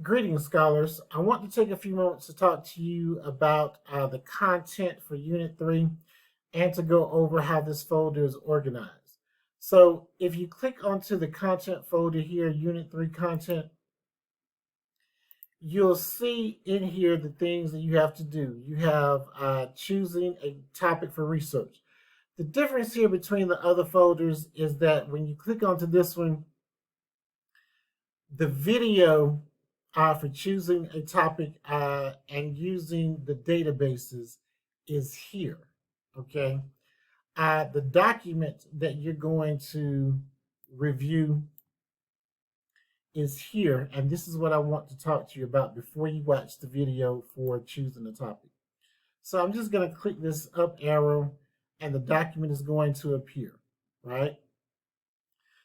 Greetings, scholars. I want to take a few moments to talk to you about the content for Unit 3 and to go over how this folder is organized. So if you click onto the content folder here, Unit 3 content, you'll see in here the things that you have to do. You have choosing a topic for research. The difference here between the other folders is that when you click onto this one, the video for choosing a topic and using the databases is here. Okay. The document that you're going to review is here, and this is what I want to talk to you about before you watch the video for choosing the topic. So I'm just going to click this up arrow, and the document is going to appear, right?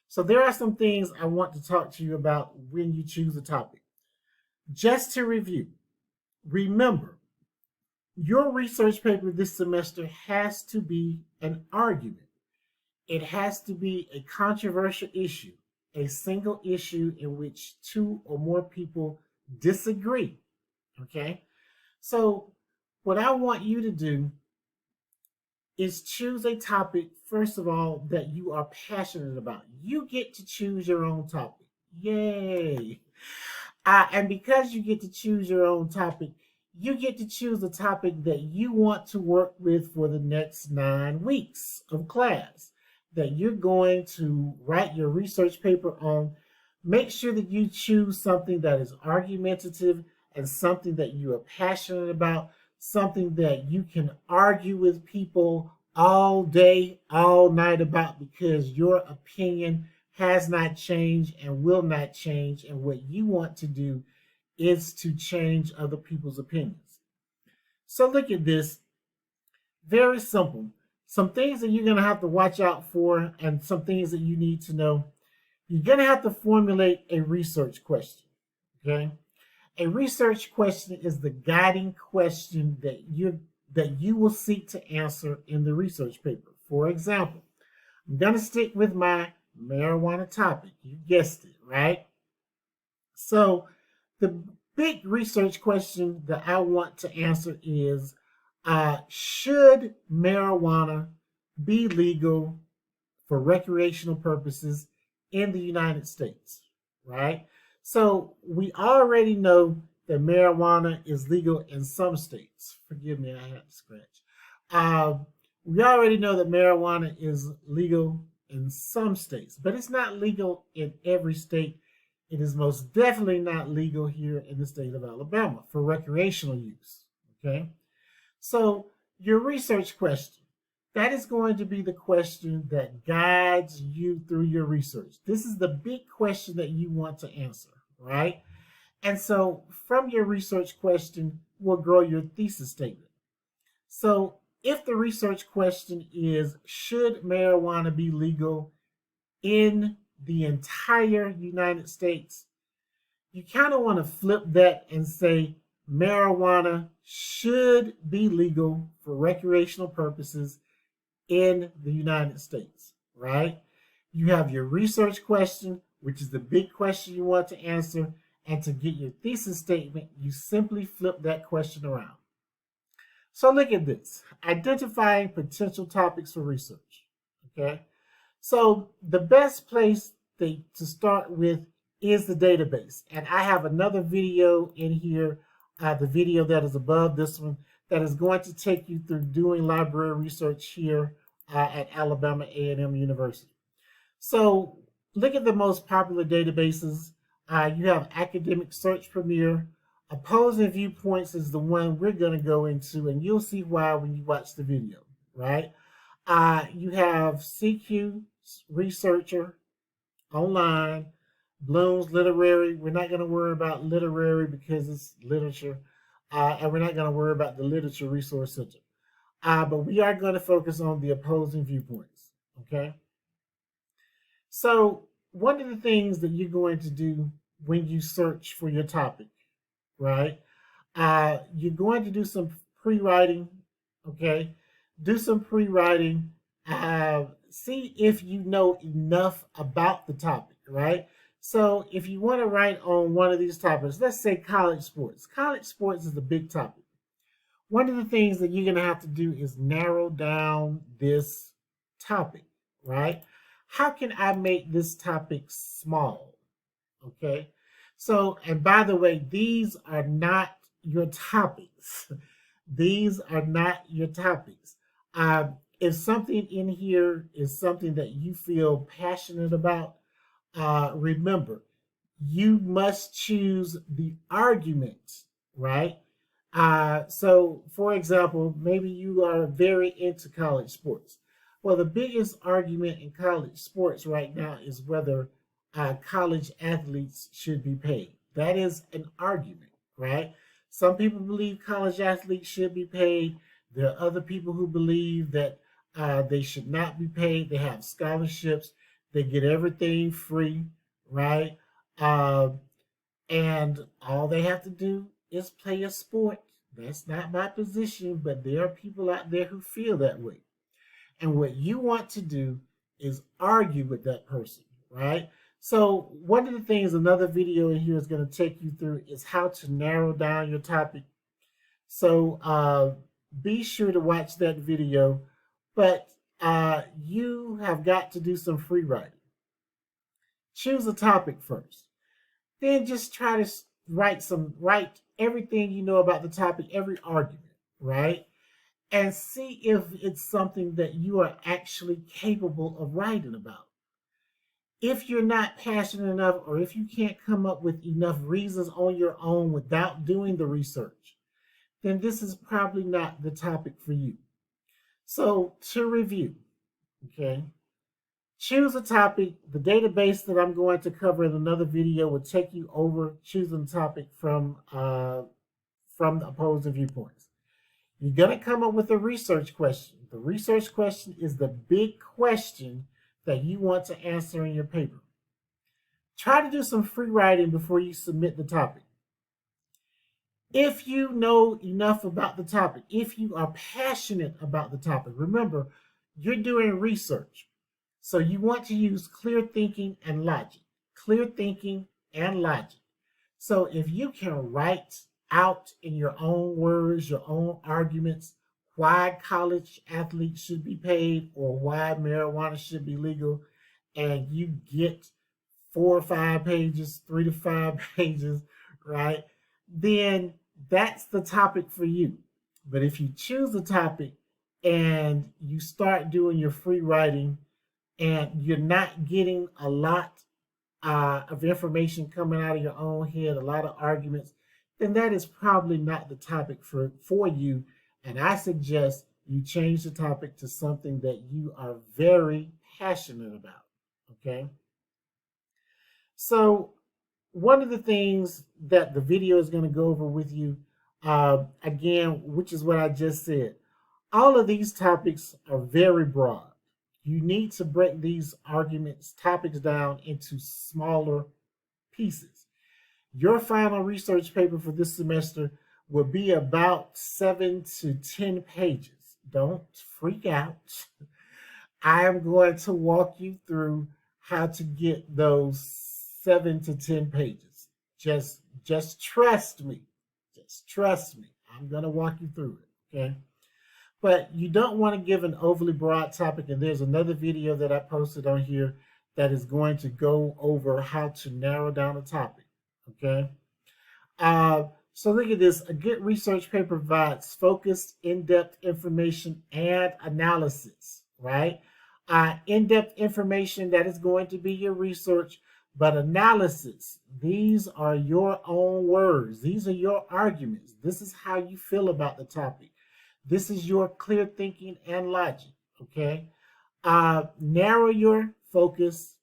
So there are some things I want to talk to you about when you choose a topic. Just to review, remember, your research paper this semester has to be an argument. It has to be a controversial issue, a single issue in which two or more people disagree. Okay? So, what I want you to do is choose a topic, first of all, that you are passionate about. You get to choose your own topic. Yay! And because you get to choose your own topic, you get to choose a topic that you want to work with for the next 9 weeks of class, that you're going to write your research paper on. Make sure that you choose something that is argumentative and something that you are passionate about, something that you can argue with people all day, all night about, because your opinion has not changed and will not change. And what you want to do is to change other people's opinions. So look at this. Very simple. Some things that you're going to have to watch out for and some things that you need to know. You're going to have to formulate a research question. Okay? A research question is the guiding question that you will seek to answer in the research paper. For example, I'm going to stick with my marijuana topic. You guessed it, right? So the big research question that I want to answer is, should marijuana be legal for recreational purposes in the United States, right? So we already know that marijuana is legal in some states. Forgive me, I had to scratch. We already know that marijuana is legal in some states, but it's not legal in every state. It is most definitely not legal here in the state of Alabama for recreational use. Okay, so your research question, that is going to be the question that guides you through your research. This is the big question that you want to answer, right? And so from your research question will grow your thesis statement. So if the research question is, should marijuana be legal in the entire United States, you kind of want to flip that and say marijuana should be legal for recreational purposes in the United States, right? You have your research question, which is the big question you want to answer, and to get your thesis statement, you simply flip that question around. So look at this, identifying potential topics for research, okay? So the best place to start with is the database. And I have another video in here, the video that is above this one, that is going to take you through doing library research here at Alabama A&M University. So look at the most popular databases. You have Academic Search Premier. Opposing Viewpoints is the one we're going to go into, and you'll see why when you watch the video, right? You have CQ Researcher online, Bloom's Literary. We're not going to worry about literary because it's literature, and we're not going to worry about the Literature Resource Center. But we are going to focus on the Opposing Viewpoints, okay? So one of the things that you're going to do when you search for your topic, right? You're going to do some pre-writing, okay? Do some pre-writing. See if you know enough about the topic, right? So if you want to write on one of these topics, let's say college sports. College sports is a big topic. One of the things that you're going to have to do is narrow down this topic, right? How can I make this topic small? Okay. So, and by the way, these are not your topics. These are not your topics. If something in here is something that you feel passionate about, remember, you must choose the argument, right? So, for example, maybe you are very into college sports. Well, the biggest argument in college sports right now is whether college athletes should be paid. That is an argument, right? Some people believe college athletes should be paid. There are other people who believe that they should not be paid. They have scholarships, they get everything free, right? Uh, and all they have to do is play a sport. That's not my position, but there are people out there who feel that way. And what you want to do is argue with that person, right? So, one of the things another video in here is going to take you through is how to narrow down your topic. So, be sure to watch that video. But you have got to do some free writing. Choose a topic first. Then just try to write everything you know about the topic, every argument, right? And see if it's something that you are actually capable of writing about. If you're not passionate enough, or if you can't come up with enough reasons on your own without doing the research, then this is probably not the topic for you. So, to review, okay, choose a topic. The database that I'm going to cover in another video will take you over choosing a topic from the opposing viewpoints. You're going to come up with a research question. The research question is the big question that you want to answer in your paper. Try to do some free writing before you submit the topic. If you know enough about the topic, if you are passionate about the topic, remember, you're doing research. So you want to use clear thinking and logic. Clear thinking and logic. So if you can write out in your own words, your own arguments, why college athletes should be paid or why marijuana should be legal, and you get 4 or 5 pages, 3 to 5 pages, right? Then that's the topic for you. But if you choose a topic and you start doing your free writing and you're not getting a lot of information coming out of your own head, a lot of arguments, then that is probably not the topic for you. And I suggest you change the topic to something that you are very passionate about. Okay. So, one of the things that the video is going to go over with you, again, which is what I just said, all of these topics are very broad. You need to break these topics down into smaller pieces. Your final research paper for this semester will be about 7 to 10 pages. Don't freak out. I am going to walk you through how to get those 7 to 10 pages. Just trust me. Just trust me. I'm going to walk you through it, okay? But you don't want to give an overly broad topic, and there's another video that I posted on here that is going to go over how to narrow down a topic, okay? So look at this. A good research paper provides focused, in-depth information and analysis, right? In-depth information, that is going to be your research, but analysis, these are your own words. These are your arguments. This is how you feel about the topic. This is your clear thinking and logic, okay? Narrow your focus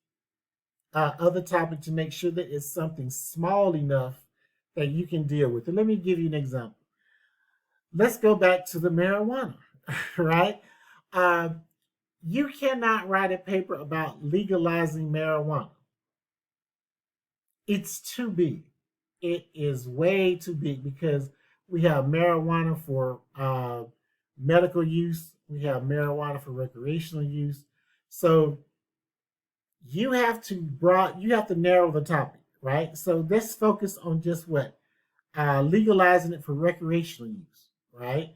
of the topic to make sure that it's something small enough that you can deal with. And let me give you an example. Let's go back to the marijuana, right? You cannot write a paper about legalizing marijuana. It's too big. It is way too big because we have marijuana for medical use. We have marijuana for recreational use. So you have to narrow the topic, right? So let's focus on just what legalizing it for recreational use, right?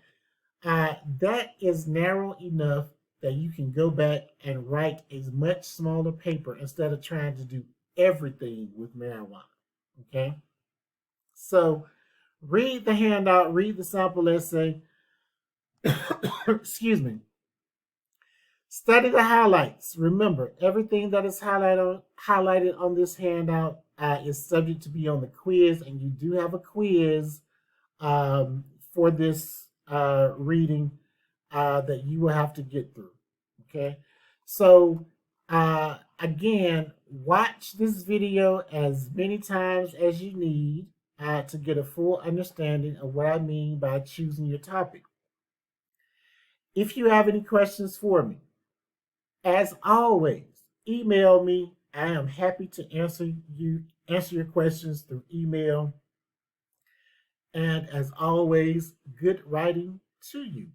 That is narrow enough that you can go back and write a much smaller paper instead of trying to do everything with marijuana. Okay, so read the handout, read the sample essay. Excuse me. Study the highlights. Remember, everything that is highlighted on this handout is subject to be on the quiz, and you do have a quiz for this reading that you will have to get through. Okay, so again, watch this video as many times as you need to get a full understanding of what I mean by choosing your topic. If you have any questions for me, as always, email me. I am happy to answer your questions through email. And as always, good writing to you.